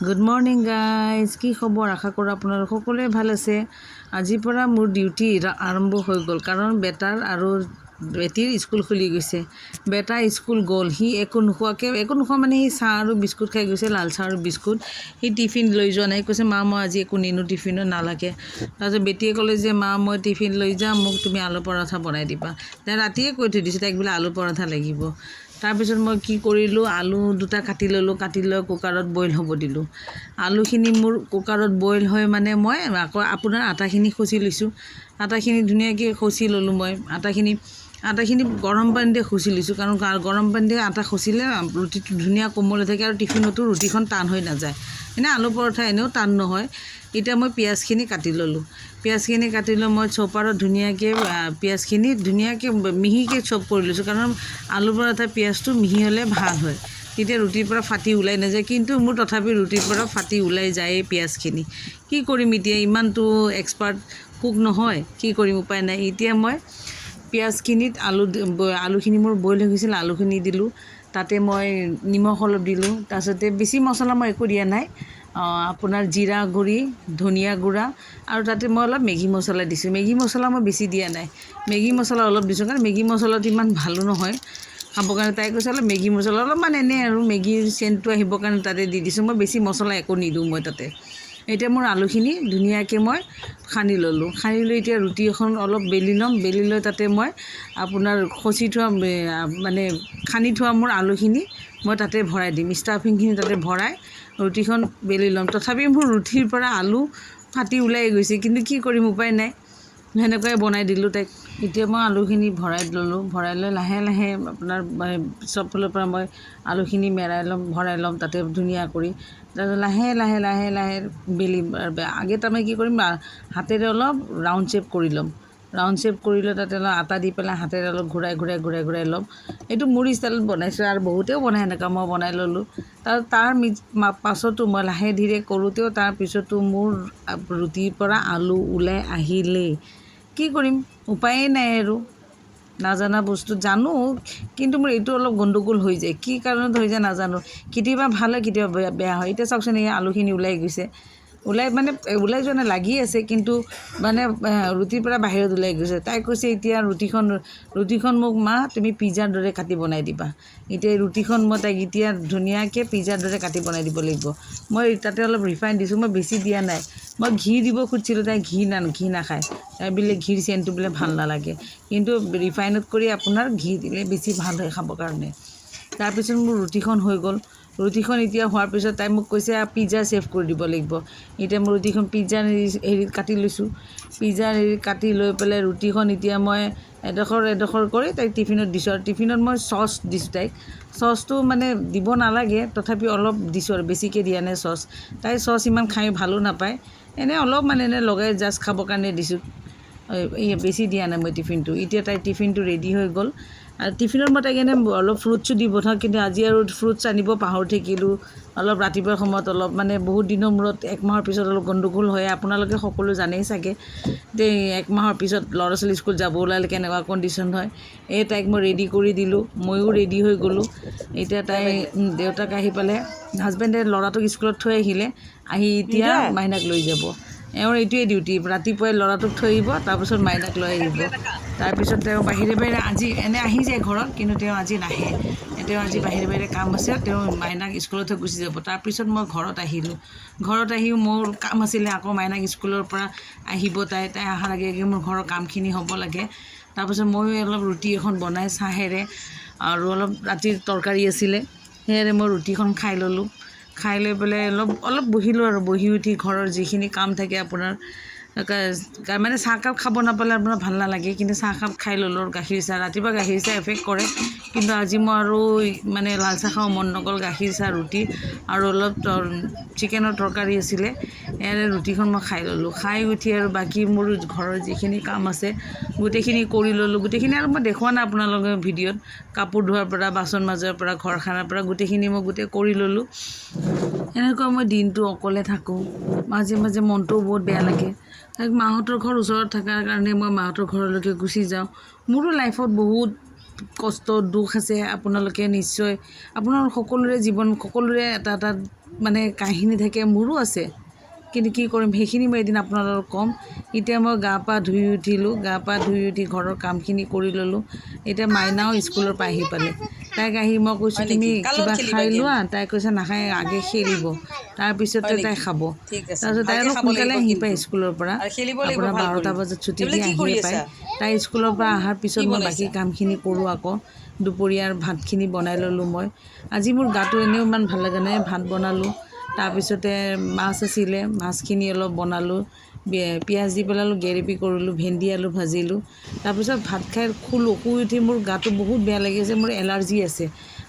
Good morning guys, কি খবৰ? আশা কৰোঁ আপোনালোক সকলোৱে ভাল আছে। আজিৰ পৰা মোৰ ডিউটি আৰম্ভ হৈ গ'ল, কাৰণ বেটাৰ আৰু বেটীৰ স্কুল খুলি গৈছে। বেটা স্কুল গ'ল, সি একো নোখোৱা মানে সি চাহ আৰু বিস্কুট খাই গৈছে, লাল চাহ আৰু বিস্কুট। সি টিফিন লৈ যোৱা নাই, কৈছে মা মই আজি একো নিনো, টিফিনত নালাগে। তাৰপিছত বেটীয়ে ক'লে যে মা মই টিফিন লৈ যাম, মোক তুমি আলু পৰঠা বনাই দিবা। তাই ৰাতিয়ে কৈ থৈ দিছোঁ তাইক বোলে আলু পৰঠা লাগিব। তাৰপিছত মই কি কৰিলোঁ, আলু দুটা কাটি ল'লোঁ, কাটি লৈ কুকাৰত বইল হ'ব দিলোঁ। আলুখিনি মোৰ কুকাৰত বইল হয় মানে মই আকৌ আপোনাৰ আটাখিনি খচি লৈছোঁ। আটাখিনি ধুনীয়াকৈ খচি ল'লোঁ। মই আটাখিনি গৰম পানী দিয়ে খচি লৈছোঁ, কাৰণ গৰম পানী দিয়ে আটা খচিলে ৰুটিটো ধুনীয়া কোমল হৈ থাকে আৰু টিফিনতো ৰুটিখন টান হৈ নাযায়। এনেই আলু পৰঠা এনেও টান নহয়। এতিয়া মই পিঁয়াজখিনি কাটি ল'লোঁ। পিঁয়াজখিনি কাটি লৈ মই চপাৰত ধুনীয়াকৈ পিঁয়াজখিনি ধুনীয়াকৈ মিহিকৈ চপ কৰি লৈছোঁ, কাৰণ আলু পৰঠা পিঁয়াজটো মিহি হ'লে ভাল হয়, তেতিয়া ৰুটিৰ পৰা ফাটি ওলাই নাযায়। কিন্তু মোৰ তথাপি ৰুটিৰ পৰা ফাটি ওলাই যায় পিঁয়াজখিনি। কি কৰিম এতিয়া, ইমানটো এক্সপাৰ্ট কুক নহয়, কি কৰিম, উপায় নাই। এতিয়া মই পিঁয়াজখিনিত আলুখিনি মোৰ বইল হৈ গৈছিল, আলুখিনি দিলোঁ। তাতে মই নিমখ অলপ দিলোঁ। তাৰপিছতে বেছি মছলা মই একো দিয়া নাই, আপোনাৰ জিৰা গুড়ি, ধনিয়া গুড়া আৰু তাতে মই অলপ মেগী মছলা দিছোঁ। মেগী মছলা মই বেছি দিয়া নাই, মেগী মছলা অলপ দিছোঁ, কাৰণ মেগী মছলাটো ইমান ভালো নহয় খাবৰ কাৰণে। তাই কৈছে অলপ মেগী মছলা অলপমান এনেই আৰু মেগীৰ চেণ্টটো আহিবৰ কাৰণে তাতে দি দিছোঁ। মই বেছি মছলা একো নিদিওঁ মই তাতে। এতিয়া মোৰ আলুখিনি ধুনীয়াকৈ মই সানি ল'লোঁ। সানি লৈ এতিয়া ৰুটি এখন অলপ বেলি ল'ম। বেলি লৈ তাতে মই আপোনাৰ খচি থোৱা মানে সানি থোৱা মোৰ আলুখিনি মই তাতে ভৰাই দিম। ষ্টাফিংখিনি তাতে ভৰাই ৰুটিখন বেলি ল'ম। তথাপি মোৰ ৰুটিৰ পৰা আলু ফাটি ওলাই গৈছে, কিন্তু কি কৰিম, উপায় নাই, সেনেকুৱাই বনাই দিলোঁ তাইক। এতিয়া মই আলুখিনি ভৰাই ল'লোঁ। ভৰাই লৈ লাহে লাহে আপোনাৰ চব ফালৰ পৰা মই আলুখিনি ভৰাই ল'ম তাতে ধুনীয়া কৰি। তাৰপিছত লাহে লাহে লাহে লাহে বেলিম। আগে তাৰমানে কি কৰিম, হাতেৰে অলপ ৰাউণ্ড শ্বেপ কৰি ল'ম। ৰাউণ্ড শ্বেপ কৰি লৈ তাতে অলপ আটা দি পেলাই হাতেৰে অলপ ঘূৰাই ল'ম। এইটো মোৰ ষ্টাইলত বনাইছোঁ, আৰু বহুতেও বনাই এনেকুৱা, মই বনাই ল'লোঁ। তাৰ পাছতো মই লাহে ধীৰে কৰোঁতেও তাৰপিছতো মোৰ ৰুটিৰ পৰা আলু ওলাই আহিলেই। কি কৰিম, উপায়েই নাই আৰু। নাজানা বস্তু জানো, কিন্তু মোৰ এইটো অলপ গণ্ডগোল হৈ যায়। কি কাৰণত হৈ যায় নাজানো, কেতিয়াবা ভাল হয় কেতিয়াবা বেয়া হয়। এতিয়া চাওকচোন, এই আলুখিনি ওলাই গৈছে, ওলাই যোৱা নাই, লাগি আছে, কিন্তু মানে ৰুটিৰ পৰা বাহিৰত ওলাই গৈছে। তাই কৈছে এতিয়া ৰুটিখন মোক মা তুমি পিজ্জাৰ দৰে কাটি বনাই দিবা। এতিয়া ৰুটিখন মই তাইক এতিয়া ধুনীয়াকৈ পিজ্জাৰ দৰে কাটি বনাই দিব লাগিব। মই তাতে অলপ ৰিফাইন দিছোঁ, মই বেছি দিয়া নাই। মই ঘি দিব খুজিছিলোঁ, তাই ঘি নাখায়। তাই বোলে ঘিৰ চেণ্টটো বোলে ভাল নালাগে, কিন্তু ৰিফাইনত কৰি আপোনাৰ ঘি দিলে বেছি ভাল হয় খাবৰ কাৰণে। তাৰপিছত মোৰ ৰুটিখন হৈ গ'ল। ৰুটিখন এতিয়া হোৱাৰ পিছত তাই মোক কৈছে পিজ্জা ছেভ কৰি দিব লাগিব। এতিয়া মই ৰুটিখন পিজ্জাৰ হেৰিত কাটি লৈছোঁ। পিজ্জাৰ হেৰিত কাটি লৈ পেলাই ৰুটিখন এতিয়া মই এডোখৰ কৰি তাইক টিফিনত দিছোঁ। আৰু টিফিনত মই চচ দিছোঁ তাইক। চচটো মানে দিব নালাগে, তথাপি অলপ দিছোঁ আৰু বেছিকৈ দিয়া নাই চচ। তাই চচ ইমান খাই ভালো নাপায়, এনেই অলপমান এনেই লগাই জাষ্ট খাবৰ কাৰণে দিছোঁ। বেছি দিয়া নাই মই টিফিনটো। এতিয়া তাইৰ টিফিনটো ৰেডি হৈ গ'ল। আৰু টিফিনত মই তাইক এনেই অলপ ফ্ৰুটছো দি পঠাওঁ, কিন্তু আজি আৰু ফ্ৰুটছ আনিব পাহৰি থাকিলোঁ। অলপ ৰাতিপুৱাৰ সময়ত অলপ মানে বহুত দিনৰ মূৰত, একমাহৰ পিছত অলপ গণ্ডগোল হয়, আপোনালোকে সকলো জানেই চাগে। একমাহৰ পিছত ল'ৰা ছোৱালী স্কুল যাব ওলালে কেনেকুৱা কণ্ডিশ্যন হয়। তাইক মই ৰেডি কৰি দিলোঁ, ময়ো ৰেডি হৈ গ'লোঁ। এতিয়া তাই দেউতাক আহি পেলাই, হাজবেণ্ডে ল'ৰাটোক স্কুলত থৈ আহিলে, এতিয়া মাইনাক লৈ যাব। এওঁৰ এইটোৱে ডিউটি, ৰাতিপুৱাই ল'ৰাটোক থৈ আহিব, তাৰপিছত মাইনাক লৈ আহিব। তাৰপিছত তেওঁ বাহিৰে আজি এনে আহি যায় ঘৰত, কিন্তু তেওঁ আজি নাহে। তেওঁ আজি বাহিৰে কাম আছে, তেওঁ মাইনাক স্কুলত থৈ গুচি যাব। তাৰপিছত মই ঘৰত আহিলোঁ। ঘৰত আহিও মোৰ কাম আছিলে, আকৌ মাইনাক স্কুলৰ পৰা আহিব, তাই অহাৰ আগে আগে মোৰ ঘৰৰ কামখিনি হ'ব লাগে। তাৰপিছত ময়ো অলপ ৰুটি এখন বনাই চাহেৰে, আৰু অলপ ৰাতিৰ তৰকাৰী আছিলে, সেয়াৰে মই ৰুটিখন খাই ল'লোঁ। খাই লৈ পেলাই অলপ বহিলোঁ, আৰু বহি উঠি ঘৰৰ যিখিনি কাম থাকে আপোনাৰ, মানে চাহকাপ খাব নাপালে আপোনাৰ ভাল নালাগে, কিন্তু চাহকাপ খাই ল'লোঁ। গাখীৰ চাহ, ৰাতিপুৱা গাখীৰ চাহ এফেক্ট কৰে, কিন্তু আজি মই আৰু মানে লাল চাহ খাব মন নগ'ল। গাখীৰ চাহ, ৰুটি আৰু অলপ চিকেনৰ তৰকাৰী আছিলে, ইয়াৰে ৰুটিখন মই খাই ল'লোঁ। খাই উঠি আৰু বাকী মোৰ ঘৰৰ যিখিনি কাম আছে গোটেইখিনি কৰি ল'লোঁ। গোটেইখিনি আৰু মই দেখুওৱা নাই আপোনালোকে ভিডিঅ'ত, কাপোৰ ধোৱাৰ পৰা, বাচন মাজাৰ পৰা, ঘৰ সাৰাৰ পৰা, গোটেইখিনি মই কৰি ল'লোঁ। এনেকুৱা মই দিনটো অকলে থাকোঁ, মাজে মাজে মনটোও বহুত বেয়া লাগে। মাহঁতৰ ঘৰ ওচৰত থকাৰ কাৰণে মই মাহঁতৰ ঘৰলৈকে গুচি যাওঁ। মোৰো লাইফত বহুত কষ্ট দুখ আছে, আপোনালোকে নিশ্চয়, আপোনাৰ সকলোৰে জীৱন, সকলোৰে এটা মানে কাহিনী থাকে, মোৰো আছে, কিন্তু কি কৰিম সেইখিনি মই এদিন আপোনালোকক ক'ম। এতিয়া মই গা পা ধুই উঠিলোঁ, গা পা ধুই উঠি ঘৰৰ কামখিনি কৰি ল'লোঁ। এতিয়া মাইনাও স্কুলৰ পৰা আহি পালে, তাইক আহি মই কৈছোঁ তুমি কিবা খাই লোৱা, তাই কৈছে নাখায়, আগে খেলিব, তাৰপিছতে তাই খাব। তাৰপিছত তাই অলপ সোনকালে আহি পায় স্কুলৰ পৰা, আপোনাৰ 12টা বজাত ছুটি দি আহিয়ে পায়। তাই স্কুলৰ পৰা অহাৰ পিছত মই বাকী কামখিনি কৰোঁ। আকৌ দুপৰীয়াৰ ভাতখিনি বনাই ল'লোঁ মই। আজি মোৰ গাটো এনেও ইমান ভাল লগা নাই, ভাত বনালোঁ। তাৰপিছতে মাছ আছিলে, মাছখিনি অলপ বনালোঁ, পিঁয়াজ দি পেলালোঁ, গেৰেপি কৰিলোঁ, ভেন্দি আলু ভাজিলোঁ। তাৰপিছত ভাত খাই শুলোঁ। শুই উঠি মোৰ গাটো বহুত বেয়া লাগি আছে, মোৰ এলাৰ্জি আছে,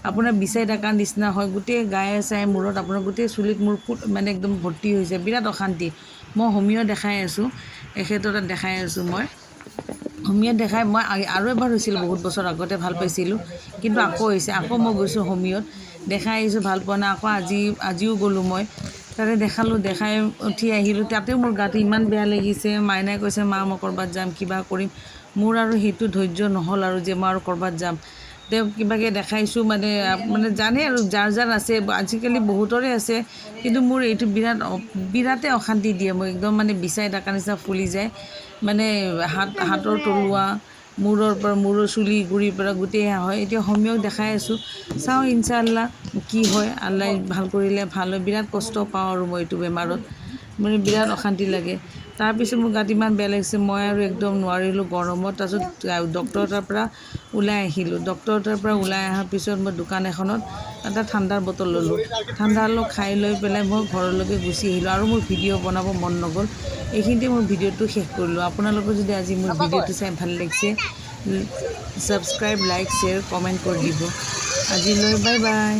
আপোনাৰ বিচাই থকাৰ নিচিনা হয়, গোটেই গায়ে চায়ে মূৰত, আপোনাৰ গোটেই চুলিত মোৰ মানে একদম ভৰ্তি হৈছে, বিৰাট অশান্তি। মই হোমিও দেখাই আছোঁ, এখেতৰ তাত দেখাই আছোঁ মই। হোমিঅ'ত দেখাই মই আৰু এবাৰ হৈছিল, বহুত বছৰ আগতে ভাল পাইছিলোঁ, কিন্তু আকৌ হৈছে। আকৌ মই গৈছোঁ হোমিঅ'ত, দেখাই আহিছোঁ, ভাল পোৱা নাই। আকৌ আজিও গ'লোঁ মই, তাতে দেখালোঁ, দেখাই উঠি আহিলোঁ, তাতেও মোৰ গাটো ইমান বেয়া লাগিছে। মাইনাই কৈছে মা মই ক'ৰবাত যাম, কিবা কৰিম। মোৰ আৰু সেইটো ধৈৰ্য নহ'ল আৰু যে মই আৰু ক'ৰবাত যাম। তেওঁক কিবাকৈ দেখাইছোঁ, মানে জানে আৰু যাৰ যাৰ আছে, আজিকালি বহুতৰে আছে, কিন্তু মোৰ এইটো বিৰাটেই অশান্তি দিয়ে। মই একদম মানে বিচাই থকাৰ নিচিনা ফুলি যায়, মানে হাতৰ তলুৱা, মূৰৰ চুলি গুৰিৰ পৰা গোটেই হয়। এতিয়া হোমিঅ'ক দেখাই আছোঁ, চাওঁ ইনশাআল্লাহ কি হয়, আল্লাহ ভাল কৰিলে ভাল হয়। বিৰাট কষ্ট পাওঁ আৰু মই এইটো বেমাৰত, মানে বিৰাট অশান্তি লাগে। তাৰপিছত মোৰ গাত ইমান বেয়া লাগিছে, মই আৰু একদম নোৱাৰিলোঁ গৰমত। তাৰপিছত ডক্টৰৰ তাৰ পৰা ওলাই আহিলোঁ। ডক্টৰৰ তাৰ পৰা ওলাই অহাৰ পিছত মই দোকান এখনত এটা ঠাণ্ডাৰ বটল ল'লোঁ, ঠাণ্ডা অলপ খাই লৈ পেলাই মই ঘৰলৈকে গুচি আহিলোঁ, আৰু মোৰ ভিডিঅ' বনাব মন নগ'ল। এইখিনিতে মোৰ ভিডিঅ'টো শেষ কৰিলোঁ। আপোনালোকৰ যদি আজি মোৰ ভিডিঅ'টো চাই ভাল লাগিছে, ছাবস্ক্ৰাইব, লাইক, শ্বেয়াৰ, কমেণ্ট কৰি দিব। আজিলৈ বাই বাই।